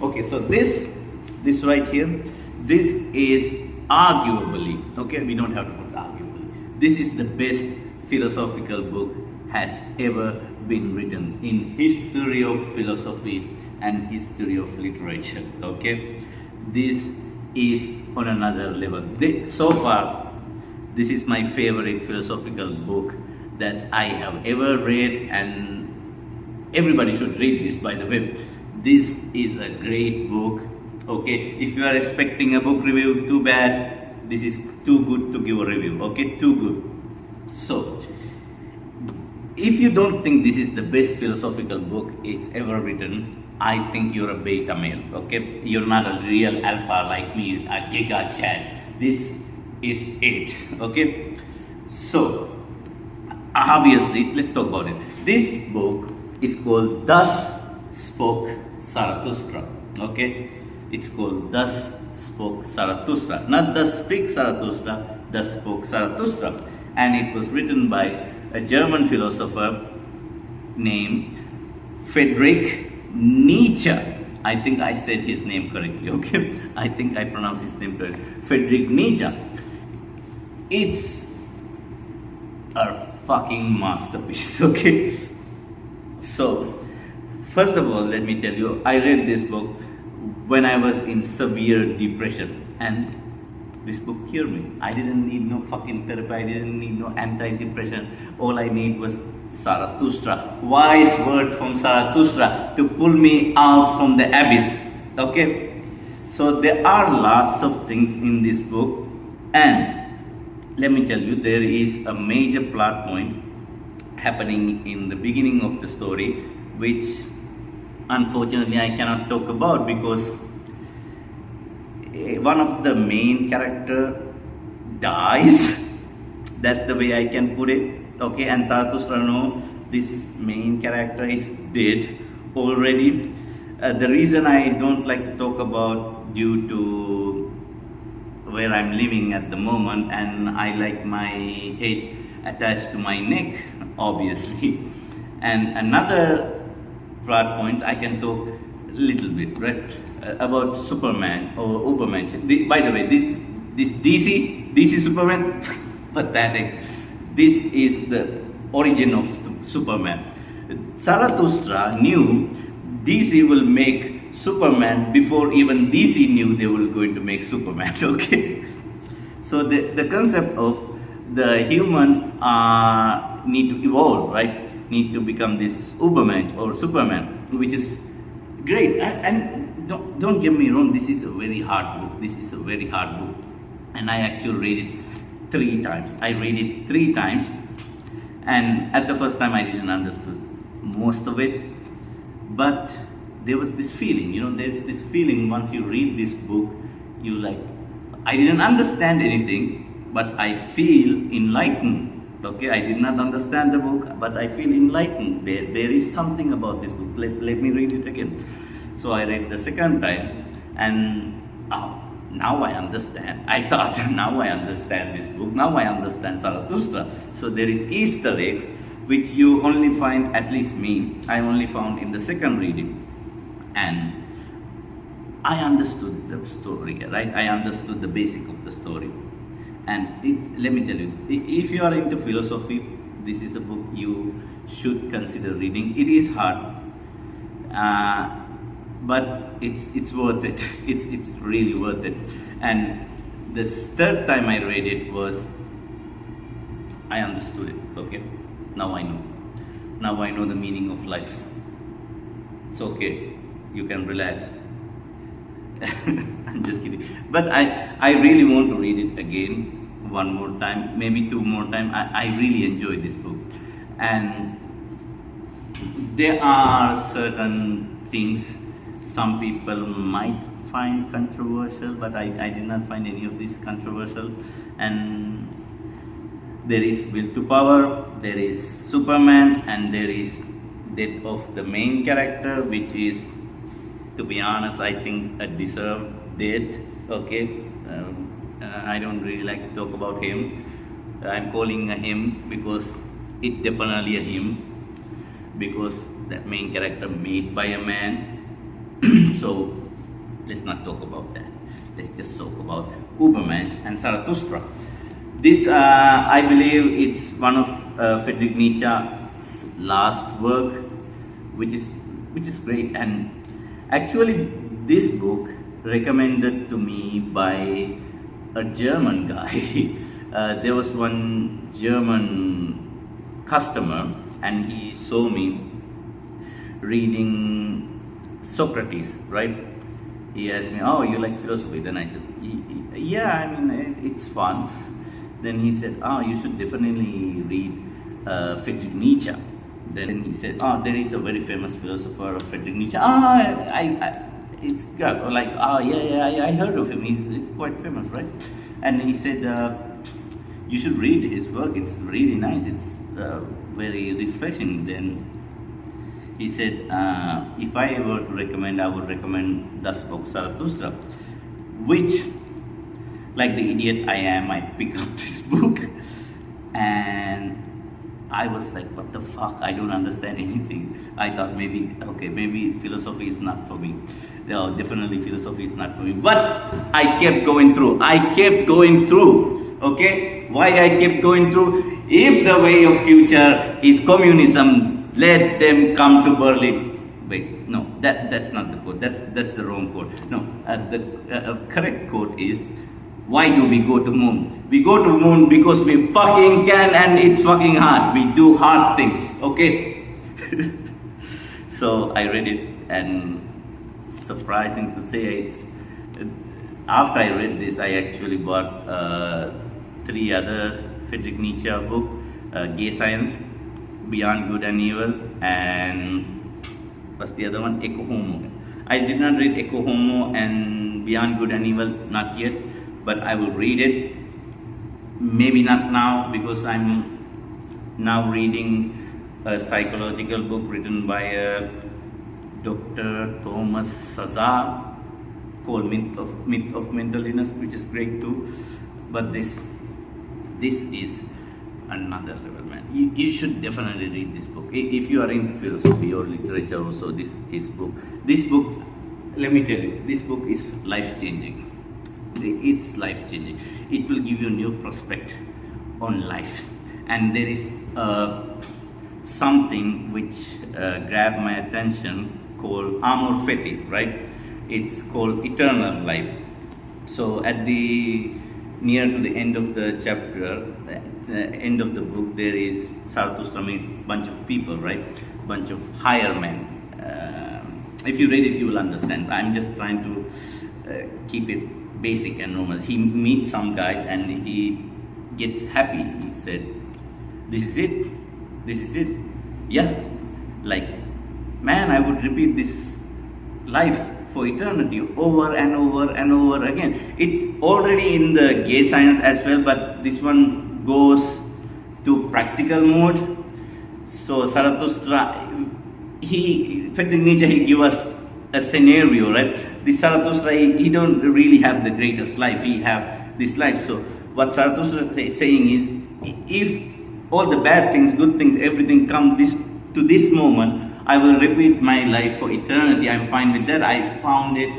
Okay, so this right here, this is arguably, okay, we don't have to put arguably, this is the best philosophical book has ever been written in history of philosophy and history of literature. Okay, this is on another level. So far, this is my favorite philosophical book that I have ever read, and everybody should read this, by the way. This is a great book. Okay, if you are expecting a book review, too bad. This is too good to give a review. Okay, too good. So if you don't think this is the best philosophical book it's ever written, I think you're a beta male. Okay, you're not a real alpha like me, a giga chad. This is it. Okay, so obviously let's talk about it. This book is called Thus Spoke Zarathustra. Okay, it's called Thus Spoke Zarathustra, not Thus Speak Zarathustra, Thus Spoke Zarathustra, and it was written by a German philosopher named Friedrich Nietzsche. I think I said his name correctly. Okay, I think I pronounced his name correctly. Friedrich Nietzsche. It's a fucking masterpiece. Okay, so first of all, let me tell you, I read this book when I was in severe depression, and this book cured me. I didn't need no fucking therapy, I didn't need no anti-depression. All I need was Zarathustra, wise word from Zarathustra to pull me out from the abyss. Okay, so there are lots of things in this book, and let me tell you, there is a major plot point happening in the beginning of the story, which unfortunately I cannot talk about because one of the main character dies. That's the way I can put it. Okay, and Zarathustra know this main character is dead already. The reason I don't like to talk about due to where I'm living at the moment, and I like my head attached to my neck, obviously. And another plot points I can talk a little bit, right, about Superman or Uberman. By the way, this DC Superman, pathetic. This is the origin of Superman. Zarathustra knew DC will make Superman before even DC knew they were going to make Superman. Okay, so the concept of the human need to evolve, right? Need to become this Uberman or Superman, which is great. And don't get me wrong, this is a very hard book. This is a very hard book, and I actually read it 3 times. I read it 3 times, and at the first time I didn't understand most of it, but there was this feeling, there's this feeling once you read this book, you like, I didn't understand anything, but I feel enlightened. Okay, I did not understand the book, but I feel enlightened. There is something about this book. Let me read it again. So I read the second time, and now I understand. I thought, now I understand this book. Now I understand Zarathustra. So there is Easter eggs, which you only find, at least me, I only found in the second reading. And I understood the story, right? I understood the basic of the story. And let me tell you, if you are into philosophy, this is a book you should consider reading. It is hard, but it's worth it. It's really worth it. And the third time I read it was, I understood it. Okay, now I know. Now I know the meaning of life. It's okay. You can relax. I'm just kidding. But I really want to read it again. One more time, maybe 2 more times. I really enjoy this book, and there are certain things some people might find controversial, but I did not find any of this controversial. And there is will to power, there is Superman, and there is death of the main character, which is, to be honest, I think a deserved death. Okay, I don't really like to talk about him. I'm calling a him because it definitely a him, because that main character made by a man. So let's not talk about that. Let's just talk about Übermensch and Zarathustra. This, I believe, it's one of Friedrich Nietzsche's last work, which is great. And actually, this book recommended to me by a German guy. There was one German customer, and he saw me reading Socrates, right? He asked me, "Oh, you like philosophy?" Then I said, "Yeah, I mean, it's fun." Then he said, "Oh, you should definitely read Friedrich Nietzsche." Then he said, "Oh, there is a very famous philosopher of Friedrich Nietzsche." It's like, I heard of him. He's quite famous, right? And he said, "You should read his work. It's really nice. It's very refreshing." Then he said, "If I were to recommend, I would recommend Thus Spoke Zarathustra," which, like the idiot I am, I picked up this book, and I was like, what the fuck? I don't understand anything. I thought maybe philosophy is not for me. No, definitely philosophy is not for me. But I kept going through. Okay? Why I kept going through? If the way of future is communism, let them come to Berlin. Wait, no, that's not the quote. That's the wrong quote. No, the correct quote is, why do we go to moon? We go to moon because we fucking can, and it's fucking hard. We do hard things, okay? So I read it, and surprising to say, after I read this, I actually bought 3 other Friedrich Nietzsche book, Gay Science, Beyond Good and Evil, and what's the other one? Eco Homo. I did not read Eco Homo and Beyond Good and Evil, not yet, but I will read it. Maybe not now, because I'm now reading a psychological book written by Dr. Thomas Sazar called Myth of Mental Illness, which is great too. But this is another level, man. You should definitely read this book. If you are in philosophy or literature also, this book, let me tell you, this book is life-changing. It's life-changing. It will give you a new perspective on life. And there is something which grabbed my attention called Amor, fati, right? It's called eternal life. So at near to the end of the chapter, the end of the book, there is Zarathustra means bunch of people, right? Bunch of higher men. If you read it, you will understand. I'm just trying to keep it basic and normal. He meets some guys and he gets happy. He said, "This is it. This is it. Yeah, like, man, I would repeat this life for eternity over and over and over again." It's already in the gay science as well, but this one goes to practical mode. So Zarathustra, Friedrich Nietzsche, he give us a scenario, right? This Zarathustra, he don't really have the greatest life. He have this life. So what Zarathustra is saying is, if all the bad things, good things, everything come to this moment, I will repeat my life for eternity. I'm fine with that. I found it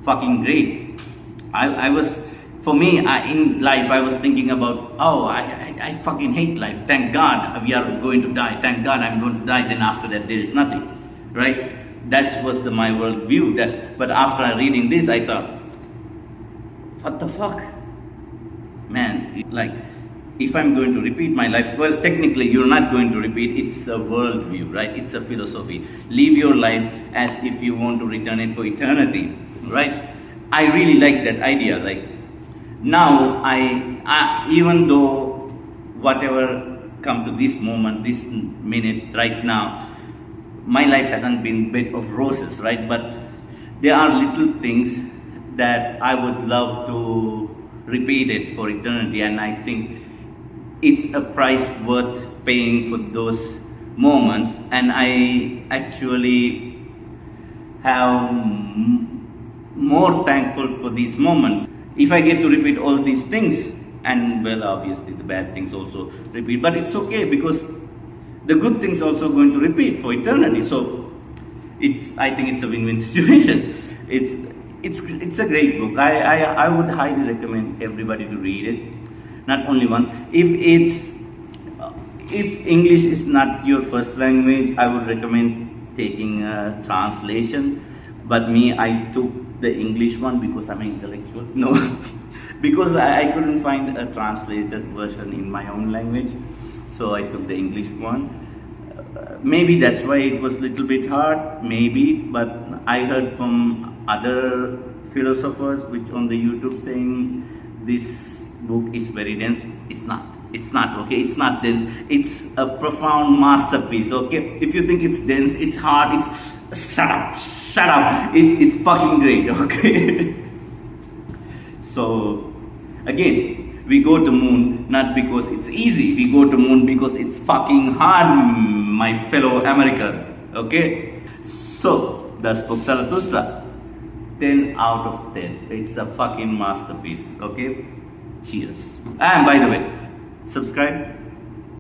fucking great. For me, in life, I was thinking about, oh, I fucking hate life. Thank God we are going to die. Thank God I'm going to die. Then after that, there is nothing, right? That was my world view. But after reading this, I thought, what the fuck? Man, like, if I'm going to repeat my life, well, technically you're not going to repeat. It's a worldview, right? It's a philosophy. Live your life as if you want to return it for eternity, right? I really like that idea. Like, now I even though whatever come to this moment, this minute, right now, my life hasn't been bed of roses, right? But there are little things that I would love to repeat it for eternity, and I think it's a price worth paying for those moments. And I actually have more thankful for this moment. If I get to repeat all these things, and well, obviously the bad things also repeat, but it's okay, because the good things also going to repeat for eternity. So I think it's a win-win situation. it's a great book. I would highly recommend everybody to read it. Not only once. If English is not your first language, I would recommend taking a translation. But me, I took the English one because I'm an intellectual. No, because I couldn't find a translated version in my own language, so I took the English one. Maybe that's why it was a little bit hard, maybe, but I heard from other philosophers which on the YouTube saying this book is very dense. It's not, okay? It's not dense. It's a profound masterpiece, okay? If you think it's dense, it's hard, shut up. It's fucking great, okay? So, again, we go to moon not because it's easy. We go to moon because it's fucking hard, my fellow American, okay? So, Thus Spoke Zarathustra, 10 out of 10. It's a fucking masterpiece, okay? Cheers. And by the way, subscribe,